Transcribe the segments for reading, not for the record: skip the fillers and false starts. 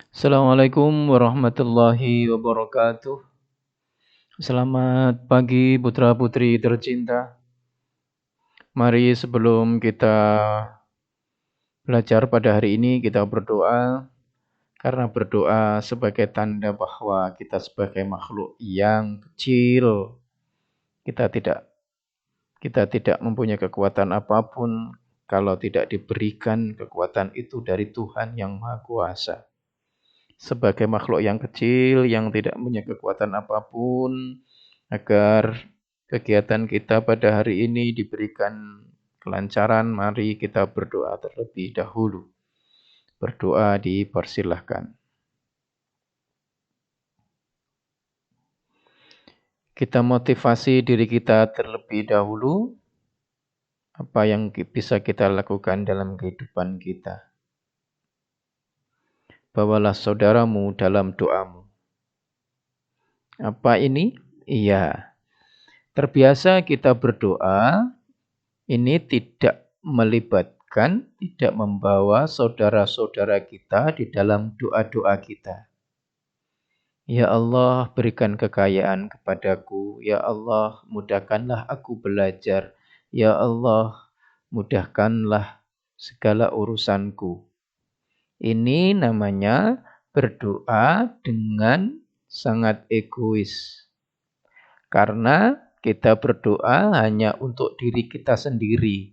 Assalamualaikum warahmatullahi wabarakatuh. Selamat pagi putra-putri tercinta. Mari sebelum kita belajar pada hari ini kita berdoa karena berdoa sebagai tanda bahwa kita sebagai makhluk yang kecil, kita tidak kita tidak mempunyai kekuatan apapun kalau tidak diberikan kekuatan itu dari Tuhan yang Maha Kuasa. Sebagai makhluk yang kecil yang tidak punya kekuatan apapun, agar kegiatan kita pada hari ini diberikan kelancaran, mari kita berdoa terlebih dahulu. Berdoa dipersilahkan. Kita motivasi diri kita terlebih dahulu, apa yang bisa kita lakukan dalam kehidupan kita. Bawalah saudaramu dalam doamu. Apa ini? Iya, terbiasa kita berdoa, ini tidak melibatkan, tidak membawa saudara-saudara kita di dalam doa-doa kita. Ya Allah, berikan kekayaan kepadaku. Ya Allah, mudahkanlah aku belajar. Ya Allah, mudahkanlah segala urusanku. Ini namanya berdoa dengan sangat egois. Karena kita berdoa hanya untuk diri kita sendiri.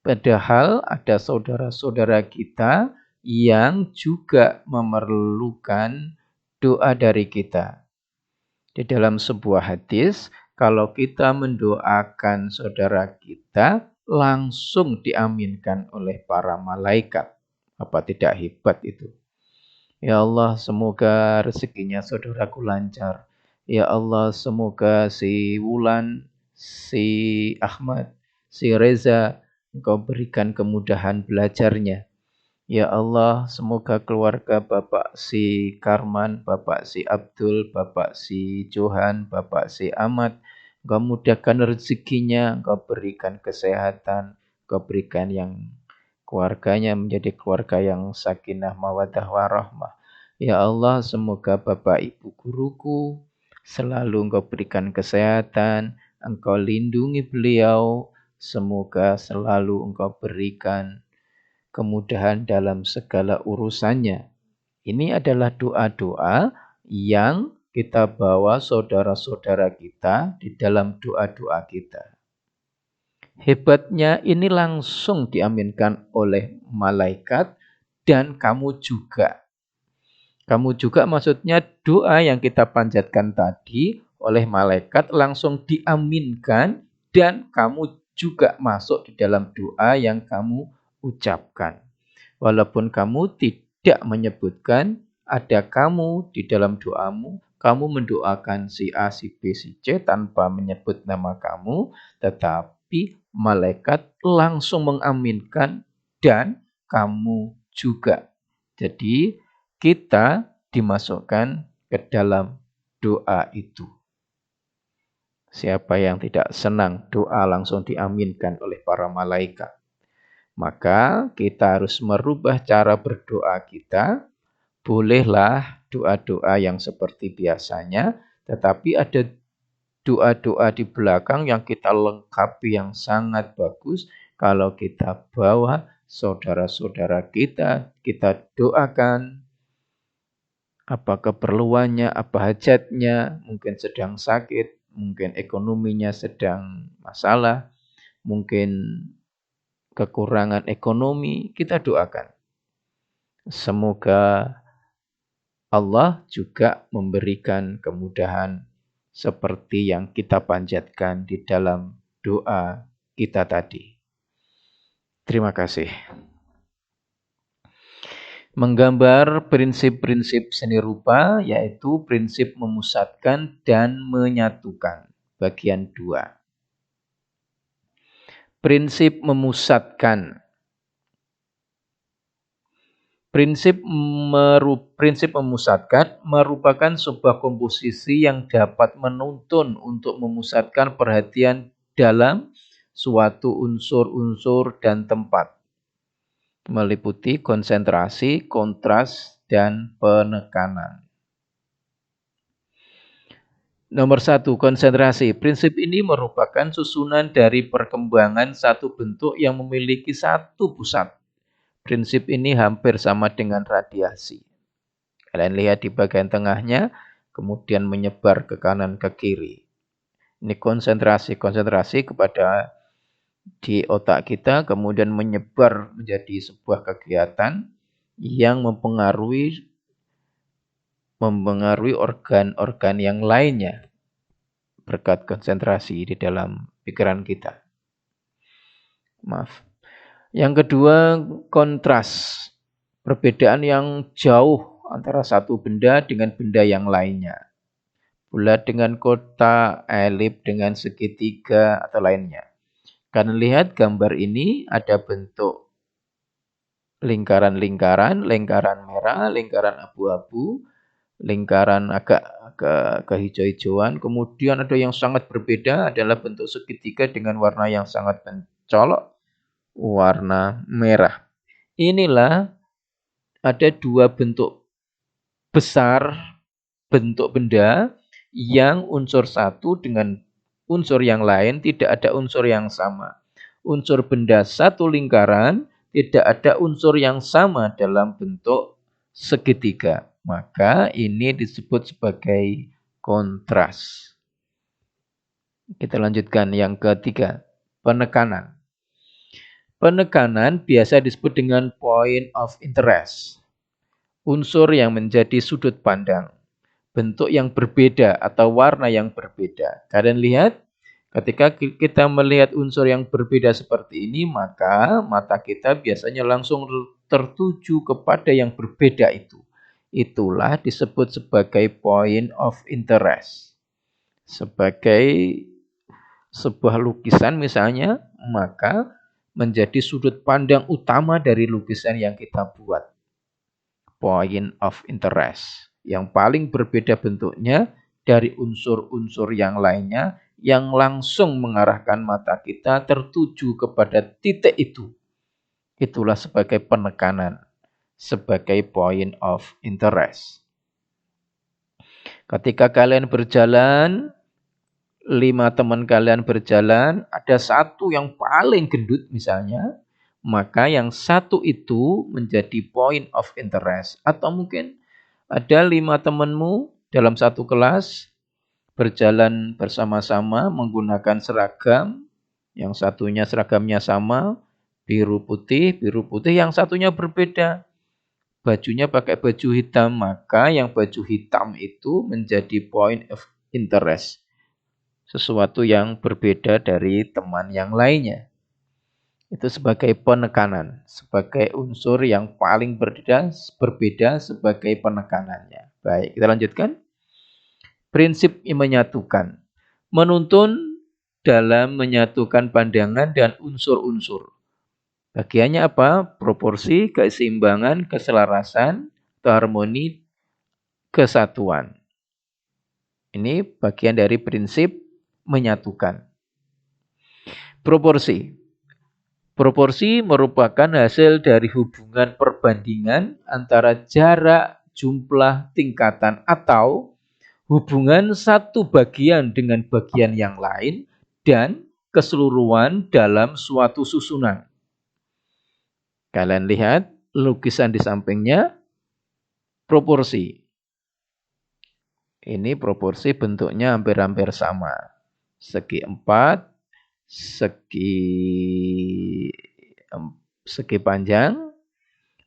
Padahal ada saudara-saudara kita yang juga memerlukan doa dari kita. Di dalam sebuah hadis, kalau kita mendoakan saudara kita, langsung diaminkan oleh para malaikat. Apa tidak hebat itu? Ya Allah, semoga rezekinya saudaraku lancar. Ya Allah, semoga si Wulan, si Ahmad, si Reza, Engkau berikan kemudahan belajarnya. Ya Allah, semoga keluarga Bapak si Karman, Bapak si Abdul, Bapak si Johan, Bapak si Ahmad, Engkau mudahkan rezekinya, Engkau berikan kesehatan, Engkau berikan yang keluarganya menjadi keluarga yang sakinah mawaddah warahmah. Ya Allah, semoga Bapak Ibu guruku selalu Engkau berikan kesehatan, Engkau lindungi beliau, semoga selalu Engkau berikan kemudahan dalam segala urusannya. Ini adalah doa-doa yang kita bawa saudara-saudara kita di dalam doa-doa kita. Hebatnya ini langsung diaminkan oleh malaikat dan kamu juga. Kamu juga maksudnya doa yang kita panjatkan tadi oleh malaikat langsung diaminkan dan kamu juga masuk di dalam doa yang kamu ucapkan. Walaupun kamu tidak menyebutkan ada kamu di dalam doamu, kamu mendoakan si A, si B, si C tanpa menyebut nama kamu, tetapi malaikat langsung mengaminkan dan kamu juga. Jadi kita dimasukkan ke dalam doa itu. Siapa yang tidak senang doa langsung diaminkan oleh para malaikat? Maka kita harus merubah cara berdoa kita. Bolehlah doa-doa yang seperti biasanya, tetapi ada doa-doa di belakang yang kita lengkapi yang sangat bagus. Kalau kita bawa saudara-saudara kita, kita doakan apa keperluannya, apa hajatnya, mungkin sedang sakit, mungkin ekonominya sedang masalah, mungkin kekurangan ekonomi, kita doakan. Semoga Allah juga memberikan kemudahan seperti yang kita panjatkan di dalam doa kita tadi. Terima kasih. Menggambar prinsip-prinsip seni rupa yaitu prinsip memusatkan dan menyatukan. Bagian 2. Prinsip memusatkan. Prinsip memusatkan merupakan sebuah komposisi yang dapat menuntun untuk memusatkan perhatian dalam suatu unsur-unsur dan tempat. Meliputi konsentrasi, kontras, dan penekanan. Nomor 1, konsentrasi. Prinsip ini merupakan susunan dari perkembangan satu bentuk yang memiliki satu pusat. Prinsip ini hampir sama dengan radiasi. Kalian lihat di bagian tengahnya, kemudian menyebar ke kanan ke kiri. Ini konsentrasi kepada di otak kita, kemudian menyebar menjadi sebuah kegiatan yang mempengaruhi organ-organ yang lainnya berkat konsentrasi di dalam pikiran kita. Maaf. Yang kedua, kontras. Perbedaan yang jauh antara satu benda dengan benda yang lainnya. Bulat dengan kotak, elip dengan segitiga, atau lainnya. Kalian lihat gambar ini ada bentuk lingkaran-lingkaran, lingkaran merah, lingkaran abu-abu, lingkaran agak kehijau-hijauan. Kemudian ada yang sangat berbeda adalah bentuk segitiga dengan warna yang sangat mencolok, warna merah. Inilah ada dua bentuk besar bentuk benda yang unsur satu dengan unsur yang lain tidak ada unsur yang sama. Unsur benda satu lingkaran tidak ada unsur yang sama dalam bentuk segitiga. Maka ini disebut sebagai kontras. Kita lanjutkan yang ketiga, penekanan. Penekanan biasa disebut dengan point of interest. Unsur yang menjadi sudut pandang. Bentuk yang berbeda atau warna yang berbeda. Kalian lihat, ketika kita melihat unsur yang berbeda seperti ini, maka mata kita biasanya langsung tertuju kepada yang berbeda itu. Itulah disebut sebagai point of interest. Sebagai sebuah lukisan misalnya, maka menjadi sudut pandang utama dari lukisan yang kita buat. Point of interest. Yang paling berbeda bentuknya dari unsur-unsur yang lainnya yang langsung mengarahkan mata kita tertuju kepada titik itu. Itulah sebagai penekanan, sebagai point of interest. Ketika kalian berjalan, 5 teman kalian berjalan, ada satu yang paling gendut misalnya, maka yang satu itu menjadi point of interest. Atau mungkin ada 5 temanmu dalam satu kelas, berjalan bersama-sama menggunakan seragam, yang satunya seragamnya sama, biru putih, yang satunya berbeda. Bajunya pakai baju hitam, maka yang baju hitam itu menjadi point of interest. Sesuatu yang berbeda dari teman yang lainnya. Itu sebagai penekanan, sebagai unsur yang paling berbeda sebagai penekanannya. Baik, kita lanjutkan. Prinsip menyatukan. Menuntun dalam menyatukan pandangan dan unsur-unsur. Bagiannya apa? Proporsi, keseimbangan, keselarasan, harmoni, kesatuan. Ini bagian dari prinsip menyatukan. Proporsi. Proporsi merupakan hasil dari hubungan perbandingan antara jarak, jumlah, tingkatan, atau hubungan satu bagian dengan bagian yang lain dan keseluruhan dalam suatu susunan. Kalian lihat lukisan di sampingnya, proporsi. Ini proporsi bentuknya hampir-hampir sama. Segi 4, segi panjang,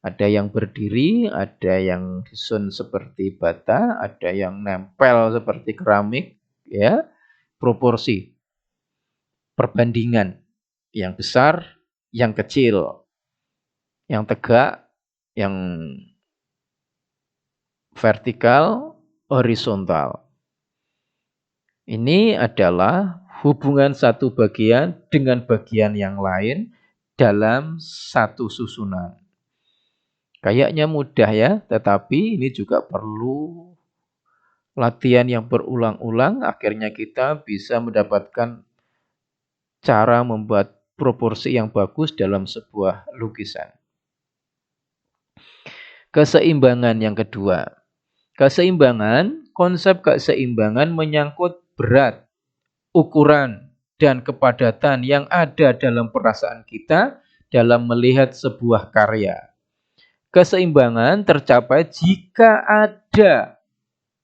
ada yang berdiri, ada yang disusun seperti bata, ada yang nempel seperti keramik, ya. Proporsi. Perbandingan yang besar, yang kecil, yang tegak, yang vertikal, horizontal. Ini adalah hubungan satu bagian dengan bagian yang lain dalam satu susunan. Kayaknya mudah ya, tetapi ini juga perlu latihan yang berulang-ulang. Akhirnya kita bisa mendapatkan cara membuat proporsi yang bagus dalam sebuah lukisan. Keseimbangan yang kedua. Keseimbangan, konsep keseimbangan menyangkut berat, ukuran, dan kepadatan yang ada dalam perasaan kita dalam melihat sebuah karya. Keseimbangan tercapai jika ada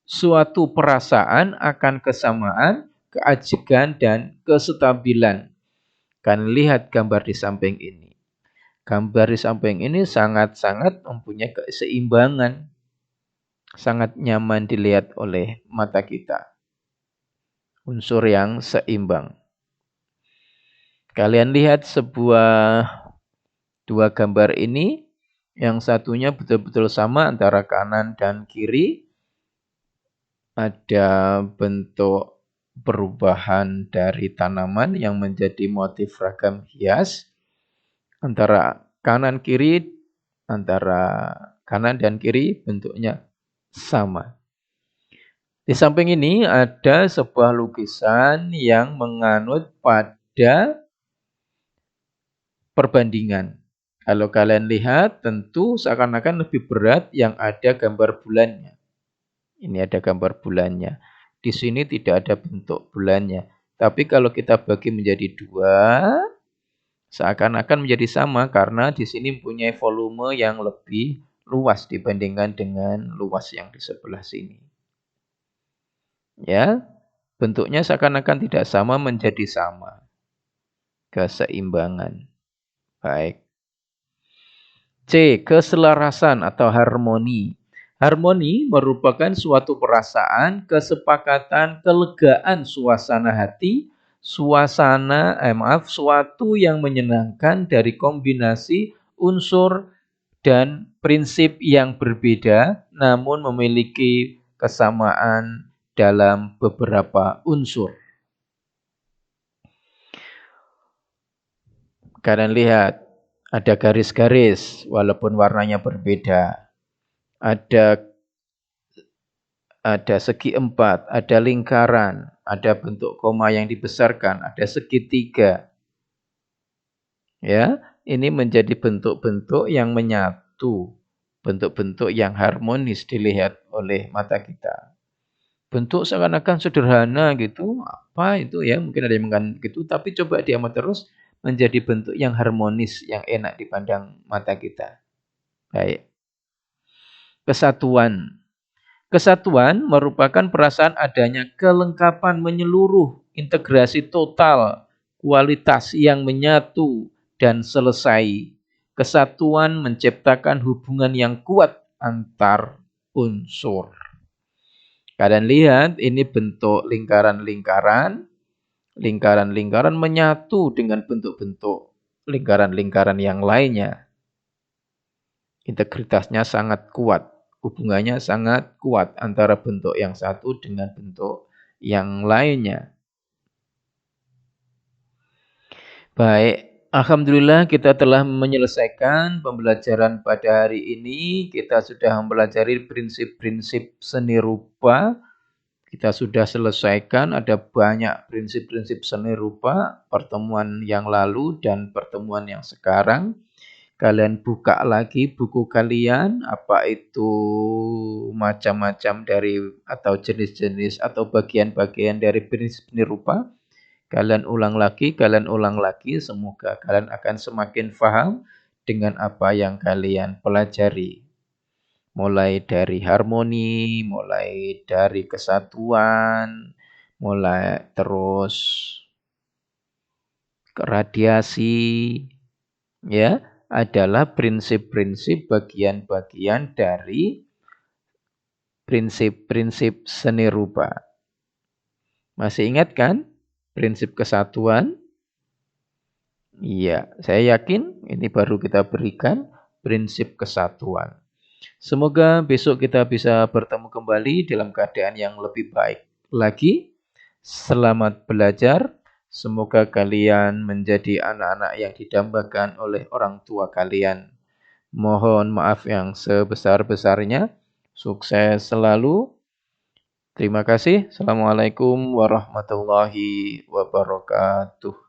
suatu perasaan akan kesamaan, keajegan, dan kestabilan. Kan lihat gambar di samping ini. Gambar di samping ini sangat-sangat mempunyai keseimbangan. Sangat nyaman dilihat oleh mata kita. Unsur yang seimbang. Kalian lihat dua gambar ini. Yang satunya betul-betul sama antara kanan dan kiri. Ada bentuk perubahan dari tanaman yang menjadi motif ragam hias. Antara kanan dan kiri bentuknya sama. Di samping ini ada sebuah lukisan yang menganut pada perbandingan. Kalau kalian lihat, tentu seakan-akan lebih berat yang ada gambar bulannya. Ini ada gambar bulannya. Di sini tidak ada bentuk bulannya. Tapi kalau kita bagi menjadi dua, seakan-akan menjadi sama karena di sini mempunyai volume yang lebih luas dibandingkan dengan luas yang di sebelah sini. Ya, bentuknya seakan-akan tidak sama menjadi sama. Keseimbangan. Baik. C. Keselarasan atau harmoni. Harmoni merupakan suatu perasaan, kesepakatan, kelegaan suasana hati, suatu yang menyenangkan dari kombinasi unsur dan prinsip yang berbeda, namun memiliki kesamaan dalam beberapa unsur. Kalian lihat, ada garis-garis walaupun warnanya berbeda. Ada segi empat, ada lingkaran, ada bentuk koma yang dibesarkan, ada segitiga. Ya, ini menjadi bentuk-bentuk yang menyatu, bentuk-bentuk yang harmonis dilihat oleh mata kita. Bentuk seakan-akan sederhana gitu, apa itu ya, mungkin ada yang mengatakan gitu, tapi coba diamat terus menjadi bentuk yang harmonis, yang enak dipandang mata kita. Baik. Kesatuan. Kesatuan merupakan perasaan adanya kelengkapan menyeluruh, integrasi total, kualitas yang menyatu dan selesai. Kesatuan menciptakan hubungan yang kuat antar unsur. Kalian lihat ini bentuk lingkaran-lingkaran. Lingkaran-lingkaran menyatu dengan bentuk-bentuk lingkaran-lingkaran yang lainnya. Integritasnya sangat kuat, hubungannya sangat kuat antara bentuk yang satu dengan bentuk yang lainnya. Baik, alhamdulillah kita telah menyelesaikan pembelajaran pada hari ini. Kita sudah mempelajari prinsip-prinsip seni rupa. Kita sudah selesaikan, ada banyak prinsip-prinsip seni rupa, pertemuan yang lalu dan pertemuan yang sekarang. Kalian buka lagi buku kalian, apa itu macam-macam dari atau jenis-jenis atau bagian-bagian dari prinsip seni rupa. Kalian ulang lagi, semoga kalian akan semakin paham dengan apa yang kalian pelajari. Mulai dari harmoni, mulai dari kesatuan, mulai terus radiasi, ya, adalah prinsip-prinsip bagian-bagian dari prinsip-prinsip seni rupa. Masih ingat kan prinsip kesatuan? Iya, saya yakin ini baru kita berikan prinsip kesatuan. Semoga besok kita bisa bertemu kembali dalam keadaan yang lebih baik lagi. Selamat belajar. Semoga kalian menjadi anak-anak yang didambakan oleh orang tua kalian. Mohon maaf yang sebesar-besarnya. Sukses selalu. Terima kasih. Assalamualaikum warahmatullahi wabarakatuh.